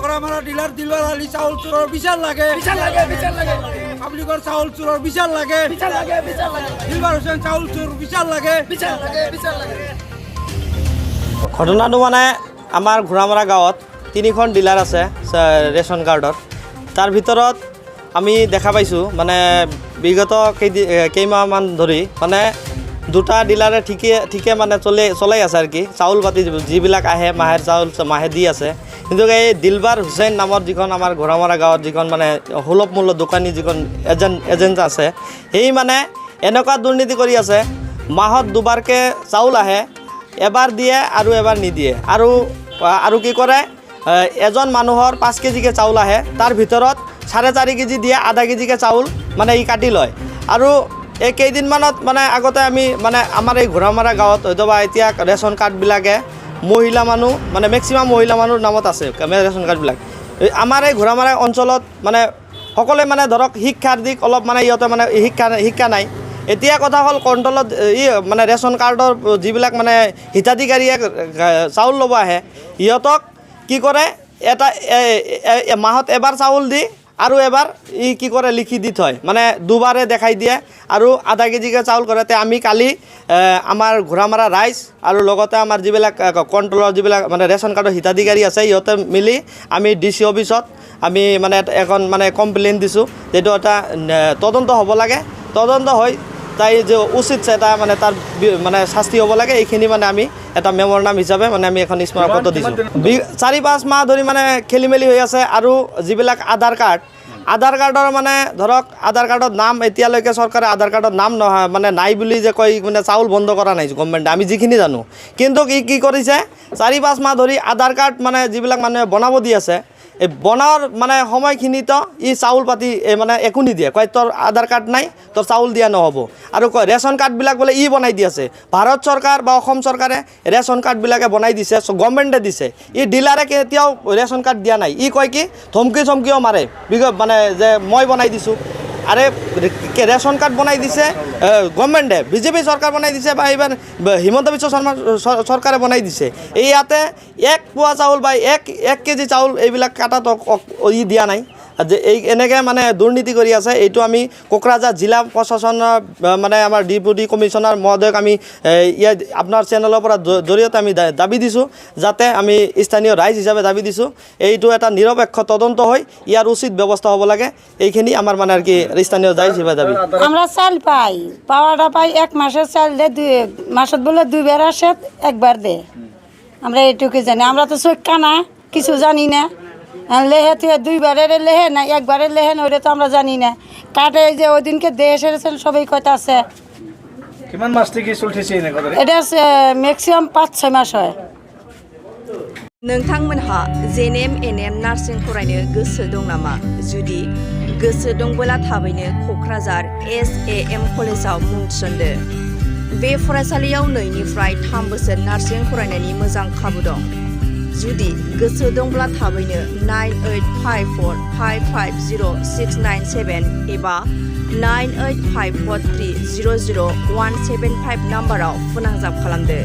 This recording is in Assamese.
ঘোড়ামারা ডিলার দিলওয়ার আলী চাউল চোরের বিচার লাগে পাবলিকর চাউল চোরের বিচার লাগে দিলবার হোসেন চাউল চোর বিচার লাগে ঘটনাটো মানে আমাৰ ঘোঁৰামৰা গাঁৱত 3খন ডিলাৰ আছে ৰেচন কাৰ্ডৰ তাৰ ভিতৰত আমি দেখা পাইছোঁ মানে বিগত কেইমাহমান ধৰি মানে দুটা ডিলাৰে ঠিকে মানে চলাই আছে আৰু কি চাউল পাতি যিবিলাক আহে মাহেৰ চাউল মাহে দি আছে কিন্তু এই দিলবাৰ হুছেইন নামৰ যিখন আমাৰ ঘোঁৰামৰা গাঁৱত যিখন মানে সুলভ মূল্য দোকানী যিখন এজেণ্ট আছে সেই মানে এনেকুৱা দুৰ্নীতি কৰি আছে মাহত দুবাৰকৈ চাউল আহে এবাৰ দিয়ে আৰু এবাৰ নিদিয়ে আৰু কি কৰে এজন মানুহৰ 5 কেজিকৈ চাউল আহে তাৰ ভিতৰত 4.5 কেজি দিয়ে আধা কেজিকৈ চাউল মানে ই কাটি লয় আৰু এই কেইদিনমানত মানে আগতে আমি মানে আমাৰ এই ঘোঁৰামৰা গাঁৱত হয়তো বা এতিয়া ৰেচন কাৰ্ডবিলাকে মহিলা মানুহ মানে মেক্সিমাম মহিলা মানুহৰ নামত আছে ৰেচন কাৰ্ডবিলাক আমাৰ এই ঘোঁৰামৰা অঞ্চলত মানে সকলোৱে মানে ধৰক শিক্ষাৰ দিশ অলপ মানে ইহঁতে মানে শিক্ষা নাই এতিয়া কথা হ'ল কণ্ট্ৰলত মানে ৰেচন কাৰ্ডৰ যিবিলাক মানে হিতাধিকাৰীয়ে চাউল ল'ব আহে সিহঁতক কি কৰে এটা মাহত এবাৰ চাউল দি আৰু এবাৰ কি কৰে লিখি দি থয় মানে দুবাৰে দেখাই দিয়ে আৰু আধা কেজিকৈ চাউল কৰে আমি কালি আমাৰ ঘোঁৰামৰা ৰাইজ আৰু লগতে আমাৰ যিবিলাক কণ্ট্ৰলৰ যিবিলাক মানে ৰেচন কাৰ্ডৰ হিতাধিকাৰী আছে সিহঁতে মিলি আমি DC অফিচত আমি মানে এখন মানে কমপ্লেইন দিছোঁ যিটো এটা তদন্ত হ'ব লাগে তদন্ত হৈ তাই যে উচিত এটা মানে তাৰ মানে শাস্তি হ'ব লাগে এইখিনি মানে আমি এটা মেম'ৰেণ্ডাম হিচাপে মানে আমি এখন স্মাৰকপত্ৰ দিছোঁ 4-5 মাহ ধৰি মানে খেলি মেলি হৈ আছে আৰু যিবিলাক আধাৰ কাৰ্ডৰ মানে ধৰক আধাৰ কাৰ্ডৰ নাম এতিয়ালৈকে চৰকাৰে আধাৰ কাৰ্ডৰ নাম নহয় মানে নাই বুলি যে কয় মানে চাউল বন্ধ কৰা নাই গভৰ্ণমেণ্টে আমি যিখিনি জানো কিন্তু কি কৰিছে 4-5 মাহ ধৰি আধাৰ কাৰ্ড মানে যিবিলাক মানুহে বনাব দি আছে এই বনাৰ মানে সময়খিনিতো চাউল পাতি মানে একো নিদিয়ে কয় তোৰ আধাৰ কাৰ্ড নাই তোৰ চাউল দিয়া নহ'ব আৰু কয় ৰেচন কাৰ্ডবিলাক বোলে বনাই দি আছে ভাৰত চৰকাৰ বা অসম চৰকাৰে ৰেচন কাৰ্ডবিলাকে বনাই দিছে গভৰ্ণমেণ্টে দিছে ডিলাৰে কেতিয়াও ৰেচন কাৰ্ড দিয়া নাই কয় কি ধমকিও মাৰে মানে যে মই বনাই দিছোঁ আৰে ৰেচন কাৰ্ড বনাই দিছে গভৰ্ণমেণ্টে বিজেপি চৰকাৰ বনাই দিছে বা এইবাৰ হিমন্ত বিশ্ব শৰ্মা চৰকাৰে বনাই দিছে এই ইয়াতে 1 পোৱা চাউল বা 1 কেজি চাউল এইবিলাক কাটাত দিয়া নাই যে এই এনেকৈ মানে দুৰ্নীতি কৰি আছে এইটো আমি কোকৰাঝাৰ জিলা প্ৰশাসনৰ মানে আমাৰ ডেপুটি কমিশ্যনাৰ মহোদয়ক আমি ইয়াত আপোনাৰ চেনেলৰ পৰা জৰিয়তে আমি দাবী দিছোঁ যাতে আমি স্থানীয় ৰাইজ হিচাপে দাবী দিছোঁ এইটো এটা নিৰপেক্ষ তদন্ত হৈ ইয়াৰ উচিত ব্যৱস্থা হ'ব লাগে এইখিনি আমাৰ মানে আর কি স্থানীয় রাইজ হিচাপে দাবী আমরা চাল পাওয়াটা পাই 1 মাসের চাল দে 2 মাসত বলে 2 বার আসে একবার দে আমরা এইটুকু জানি আমরা তো চোখ কানা কিছু জানি না লেহে তুই 2 বারের লেহে না 1 বারের লেহে না ওটা তো আমরা জানি না কাটে যে ওই দিনকে দেশ এসেছেন সবাই কথা আছে কিমান মাস থেকে চলতেছে এই কথা এটা ম্যাক্সিমাম 5-6 মাস হয় नोंथांमोनहा जेनेम एनएम नार्सिं फरायनो गोसो दं नामा जुदि गोसो दंबोला थाबैनो क'क्राझार SAM कलेजाव मुं थिसनदो बे फरायसालियाव 2 निफ्राय 3 बोसोर नार्सिं फरायनायनि मोजां खाबु दं जुदि गोसो दंब्ला थाबैनो 9854550697 एबा 9854300175 नाम्बाराव फोनांजाब खालामदो